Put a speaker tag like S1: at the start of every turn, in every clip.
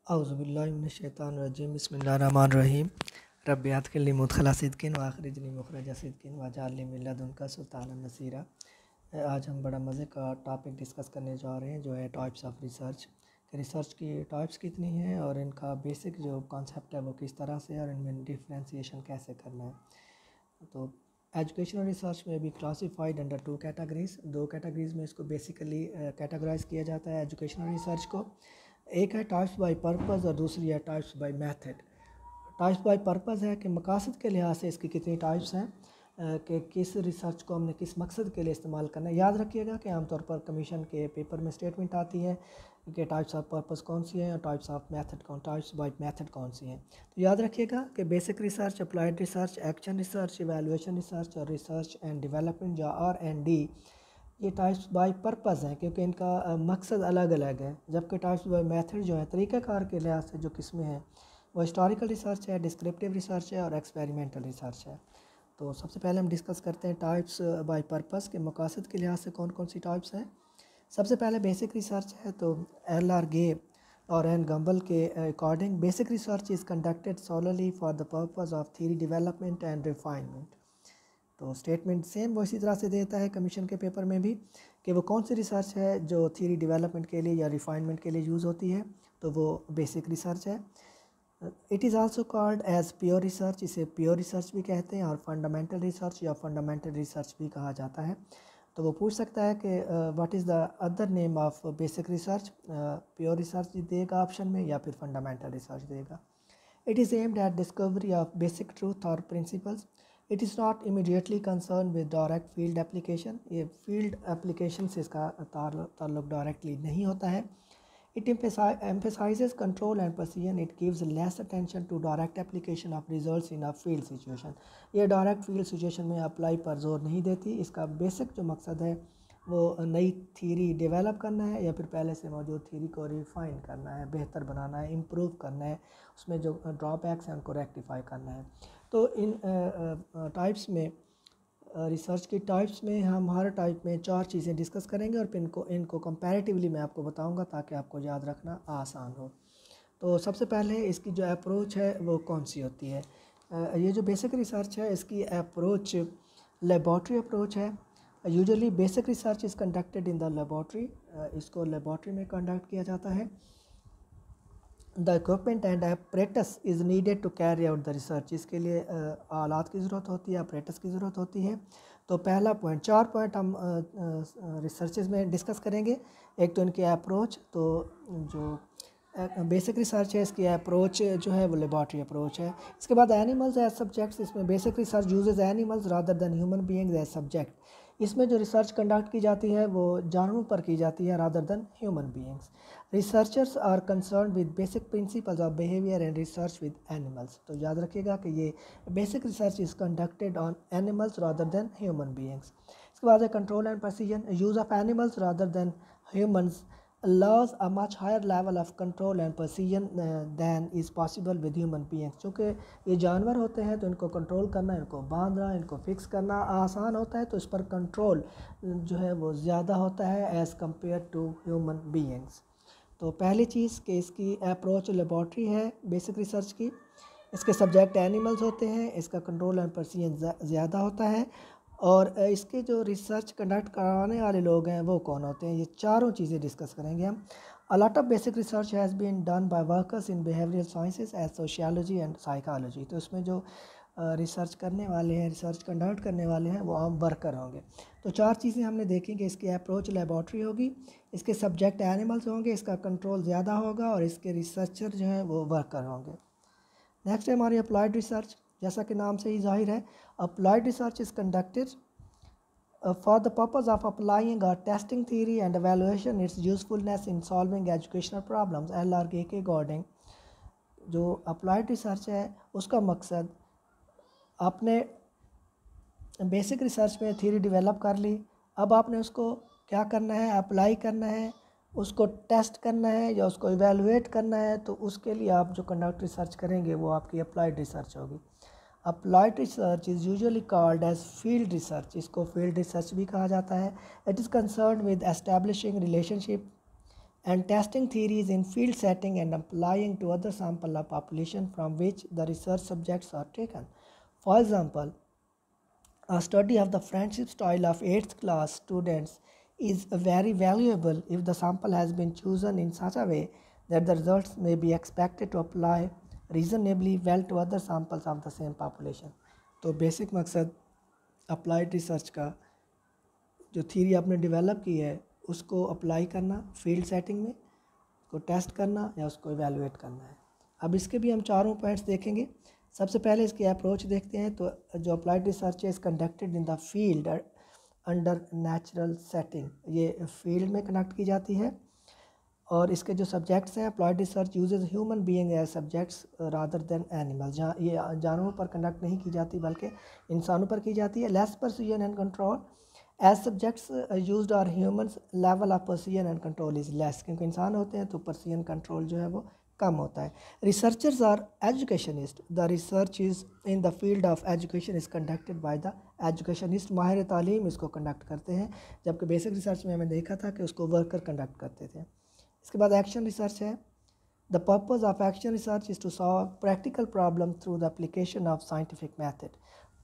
S1: औज़ुबिल्लाहिमिनश्शैतानिर्रजीम बिस्मिल्लाहिर्रहमानिर्रहीम रब्बि अदखिलनी मुदखला सिद्क़िन व अखरिजनी मुखरज सिद्क़िन वजअलनी मिन लदुनका सुल्तानन नसीरा। आज हम बड़ा मज़े का टॉपिक डिस्कस करने जा रहे हैं जो है टाइप्स ऑफ रिसर्च। रिसर्च की टाइप्स कितनी हैं और इनका बेसिक जो कॉन्सेप्ट है वो किस तरह से और इनमें डिफ्रेंशिएशन कैसे करना है। तो एजुकेशनल रिसर्च में भी क्लासिफाइड अंडर दो कैटेगरीज में इसको बेसिकली कैटेगराइज किया जाता है एजुकेशनल रिसर्च को। एक है टाइप्स बाय पर्पस और दूसरी है types by method. Types by purpose है कि मकासद के लिहाज से इसकी कितनी टाइप्स हैं कि किस रिसर्च को हमने किस मकसद के लिए इस्तेमाल करना है। याद रखिएगा कि आमतौर पर कमीशन के पेपर में स्टेटमेंट आती है कि टाइप्स ऑफ पर्पस कौन सी है और टाइप्स बाय मेथड कौन सी हैं। तो याद रखिएगा कि basic research, applied research, action research, evaluation research और रिसर्च एंड डेवलपमेंट या R&D ये टाइप्स बाय पर्पस हैं क्योंकि इनका मकसद अलग अलग है। जबकि टाइप्स बाय मेथड जो है तरीक़ाकार के लिहाज से जो किस्में हैं वो हिस्टोरिकल रिसर्च है, डिस्क्रिप्टिव रिसर्च है और एक्सपेरिमेंटल रिसर्च है। तो सबसे पहले हम डिस्कस करते हैं टाइप्स बाय पर्पस के मकासद के लिहाज से कौन कौन सी टाइप्स हैं। सबसे पहले बेसिक रिसर्च है। तो L.R. गे और एन गम्बल के according basic research is conducted solely for the purpose of theory development and refinement. तो स्टेटमेंट सेम वो इसी तरह से देता है कमीशन के पेपर में भी कि वो कौन सी रिसर्च है जो थ्योरी डेवलपमेंट के लिए या रिफाइनमेंट के लिए यूज़ होती है, तो वो बेसिक रिसर्च है। It is also called as pure research, इसे प्योर रिसर्च भी कहते हैं और फंडामेंटल रिसर्च या फंडामेंटल रिसर्च भी कहा जाता है। तो वो पूछ सकता है कि what is the other name of basic research, pure research देगा ऑप्शन में या फिर फंडामेंटल रिसर्च देगा। It is aimed at discovery of basic truth और principles. It is not immediately concern with direct field application, ये field application से इसका ताल्लुक डायरेक्टली नहीं होता है। It emphasizes control and precision. It gives less attention to direct application of results in a field situation. ये direct field situation में apply पर जोर नहीं देती। इसका बेसिक जो मकसद है वो नई थ्योरी डेवलप करना है या फिर पहले से मौजूद थ्योरी को रिफाइन करना है, बेहतर बनाना है, इम्प्रूव करना है, उसमें जो ड्रॉबैक्स हैं उनको रेक्टिफाई करना है। तो इन टाइप्स में रिसर्च की टाइप्स में हम हर टाइप में 4 चीज़ें डिस्कस करेंगे और फिर इनको कंपैरेटिवली मैं आपको बताऊंगा ताकि आपको याद रखना आसान हो। तो सबसे पहले इसकी जो अप्रोच है वो कौन सी होती है। ये जो बेसिक रिसर्च है इसकी अप्रोच लेबॉर्ट्री अप्रोच है। Usually basic research is conducted in the laboratory, इसको लेबॉर्ट्री में कंडक्ट किया जाता है। The equipment and apparatus is needed to carry out the research, इसके लिए आलात की ज़रूरत होती है, apparatus की ज़रूरत होती है। तो पहला पॉइंट, 4 पॉइंट हम रिसर्चेज में डिस्कस करेंगे। एक तो इनकी अप्रोच, तो जो बेसिक रिसर्च है इसकी अप्रोच जो है वो लेबॉर्ट्री अप्रोच है। इसके बाद एनिमल्स एज सब्जेक्ट्स, इसमें basic research uses animals rather than human beings as subject. इसमें जो रिसर्च कंडक्ट की जाती है वो जानवरों पर की जाती है rather than human beings. Researchers are concern with basic principles of behaviour and research with animals. तो याद रखिएगा कि ये basic research is conducted on animals rather than human beings. इसके बाद है control and precision, use of animals rather than humans allows a much higher level of control and precision than is possible with human beings। चूँकि ये जानवर होते हैं तो इनको कंट्रोल करना, इनको बांधना, इनको फिक्स करना आसान होता है, तो इस पर कंट्रोल जो है वो ज़्यादा होता है as compare to human beings. तो पहली चीज़ कि इसकी अप्रोच लेबॉर्ट्री है बेसिक रिसर्च की, इसके सब्जेक्ट एनिमल्स होते हैं, इसका कंट्रोल एंड प्रेसिजन ज़्यादा होता है और इसके जो रिसर्च कंडक्ट कराने वाले लोग हैं वो कौन होते हैं। ये चारों चीज़ें डिस्कस करेंगे हम। A lot of basic research has been done by workers in behavioural sciences as sociology and psychology. तो इसमें जो रिसर्च करने वाले हैं, रिसर्च कंडक्ट करने वाले हैं वो आम वर्कर होंगे। तो 4 चीज़ें हमने देखी कि इसकी अप्रोच लेबॉर्ट्री होगी, इसके सब्जेक्ट एनिमल्स होंगे, इसका कंट्रोल ज़्यादा होगा और इसके रिसर्चर जो हैं वो वर्कर होंगे। नेक्स्ट है हमारी अप्लाइड रिसर्च। जैसा कि नाम से ही जाहिर है, applied research is conducted for the purpose of applying or testing theory and evaluation its usefulness in solving educational problems। L.R. गे के अकॉर्डिंग जो अप्लाइड रिसर्च है उसका मकसद, आपने बेसिक रिसर्च में थ्योरी डेवलप कर ली, अब आपने उसको क्या करना है, अप्लाई करना है, उसको टेस्ट करना है या उसको इवेलुएट करना है। तो उसके लिए आप जो कंडक्ट रिसर्च करेंगे वो आपकी अप्लाइड रिसर्च होगी। Applied research is usually called as field research, इसको फील्ड रिसर्च भी कहा जाता है। It is concern with establishing relationship and testing theories in field setting and applying to other sample of population from which the research subjects are taken. For example, a study of the friendship style of 8th class students is very valuable if the sample has been chosen in such a way that the results may be expected to apply reasonably well to other samples of the same population. तो basic मकसद applied research का जो theory आपने develop की है उसको apply करना field setting में, उसको टेस्ट करना या उसको इवेलुएट करना है। अब इसके भी हम चारों पॉइंट्स देखेंगे। सबसे पहले इसकी अप्रोच देखते हैं। तो जो अप्लाइड रिसर्च है is conducted in the field under natural setting, ये फील्ड में कंडक्ट की जाती है। और इसके जो सब्जेक्ट्स हैं, applied research uses human being as subjects rather than animal, जहाँ ये जानवरों पर कंडक्ट नहीं की जाती बल्कि इंसानों पर की जाती है। Less precision and control as subjects used are humans, level of precision and control is less, क्योंकि इंसान होते हैं तो प्रिसीजन कंट्रोल जो है वो कम होता है। Researchers are educationist, the research is in the field of education is conducted by the educationist, माहिर तालीम इसको कंडक्ट करते हैं, जबकि बेसिक रिसर्च में हमें देखा था कि उसको वर्कर कंडक्ट करते थे। इसके बाद एक्शन रिसर्च है। The purpose of action research is to solve practical problem through the application of scientific method.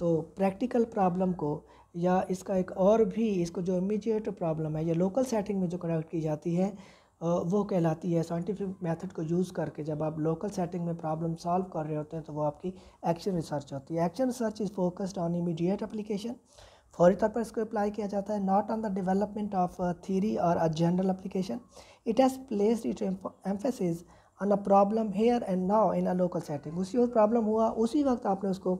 S1: तो प्रैक्टिकल प्रॉब्लम को या इसका एक और भी, इसको जो इमीडिएट प्रॉब्लम है या लोकल सेटिंग में जो कंडक्ट की जाती है वो कहलाती है साइंटिफिक मेथड को यूज़ करके। जब आप लोकल सेटिंग में प्रॉब्लम सॉल्व कर रहे होते हैं तो वो आपकी एक्शन रिसर्च होती है। Action research is focused on immediate application, फौरी तौर पर इसको अप्लाई किया जाता है, not on the development of theory और a general application. It has placed it emphasis on a problem here and now in a local setting. उसी वक्त प्रॉब्लम हुआ, उसी वक्त आपने उसको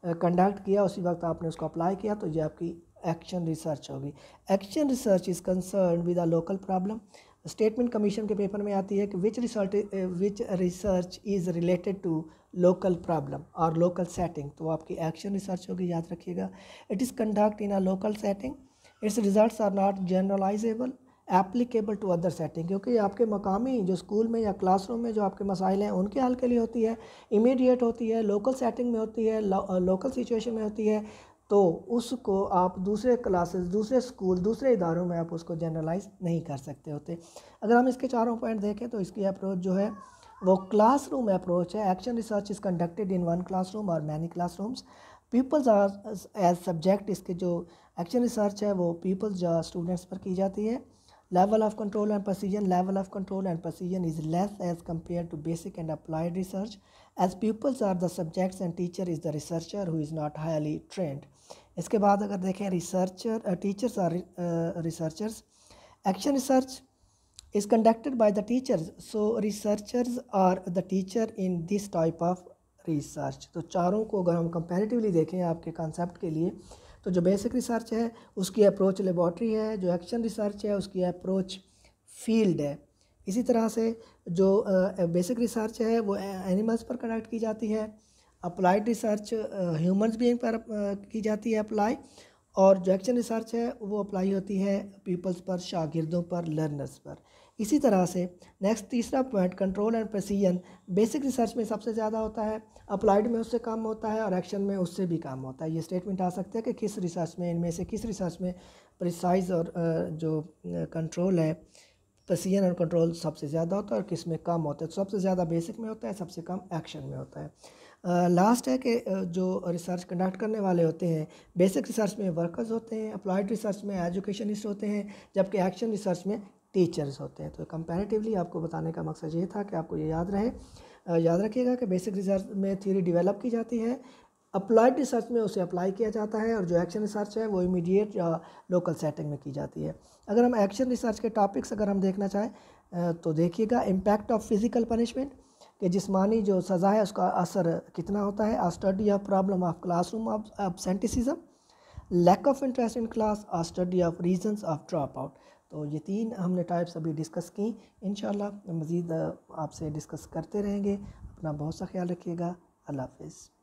S1: कंडक्ट किया, उसी वक्त आपने उसको अप्लाई किया, तो ये आपकी एक्शन रिसर्च होगी। Action research is concern with a local problem. Statement commission के पेपर में आती है कि which research is related to local problem और लोकल सेटिंग, तो आपकी एक्शन रिसर्च होगी, याद रखिएगा। It is conduct in a local setting, it's results are not generalisable applicable to other setting, क्योंकि आपके मकामी जो स्कूल में या क्लासरूम में जो आपके मसाइल हैं उनके हल के लिए होती है, इमीडिएट होती है, लोकल सेटिंग में होती है, लोकल सिचुएशन में होती है, तो उसको आप दूसरे क्लासेस, दूसरे स्कूल, दूसरे इदारों में आप उसको जनरलाइज नहीं कर सकते होते। अगर हम इसके चारों पॉइंट देखें तो इसकी अप्रोच जो है वो क्लासरूम अप्रोच है। Action research is conducted in one classroom और many classrooms, peoples are as subject. इसके जो एक्शन रिसर्च है वो पीपल्स या स्टूडेंट्स पर की जाती है। Level of control and precision, level of control and precision is less as compare to basic and applied research, as peoples are the subjects and teacher is the researcher who is not highly trained. इसके बाद अगर देखें researcher, teachers are researchers. Action research is conducted by the teachers, so researchers are the teacher in this type of research। तो चारों को अगर हम comparatively देखें आपके कॉन्सेप्ट के लिए, तो जो बेसिक रिसर्च है उसकी अप्रोच लेबॉर्ट्री है, जो एक्शन रिसर्च है उसकी अप्रोच फील्ड है। इसी तरह से जो बेसिक रिसर्च है वो एनिमल्स पर कंडक्ट की जाती है, अप्लाइड रिसर्च ह्यूमंस बीइंग पर की जाती है अप्लाई, और जो एक्शन रिसर्च है वो अप्लाई होती है पीपल्स पर, शागिर्दों पर, लर्नर्स पर। इसी तरह से नेक्स्ट तीसरा point, control and precision, basic research में सबसे ज़्यादा होता है, अप्लाइड में उससे कम होता है और एक्शन में उससे भी कम होता है। ये स्टेटमेंट आ सकते हैं कि किस रिसर्च में, इनमें से किस रिसर्च में प्रिसाइज और जो कंट्रोल है, प्रिसीजन और कंट्रोल सबसे ज़्यादा होता है और किस में कम होता है। तो सबसे ज़्यादा बेसिक में होता है, सबसे कम एक्शन में होता है। लास्ट है कि जो रिसर्च कंडक्ट करने वाले होते हैं, बेसिक रिसर्च में वर्कर्स होते हैं, अप्लाइड रिसर्च में एजुकेशनिस्ट होते हैं, जबकि एक्शन रिसर्च में टीचर्स होते हैं। तो कंपैरेटिवली आपको बताने का मकसद ये था कि आपको ये याद रहे, याद रखिएगा कि बेसिक रिसर्च में थ्योरी डेवलप की जाती है, अप्लाइड रिसर्च में उसे अप्लाई किया जाता है, और जो एक्शन रिसर्च है वो इमीडिएट या लोकल सेटिंग में की जाती है। अगर हम एक्शन रिसर्च के टॉपिक्स अगर हम देखना चाहें तो देखिएगा, इम्पैक्ट ऑफ फिज़िकल पनिशमेंट, कि जिस्मानी जो सज़ा है उसका असर कितना होता है, a study of problem of classroom of absenteeism, lack of interest in class, a study of reasons of drop out. तो ये तीन हमने टाइप्स अभी डिस्कस की, इंशाल्लाह मज़ीद आपसे डिस्कस करते रहेंगे। अपना बहुत सा ख्याल रखिएगा। अल्लाह हाफ़िज़।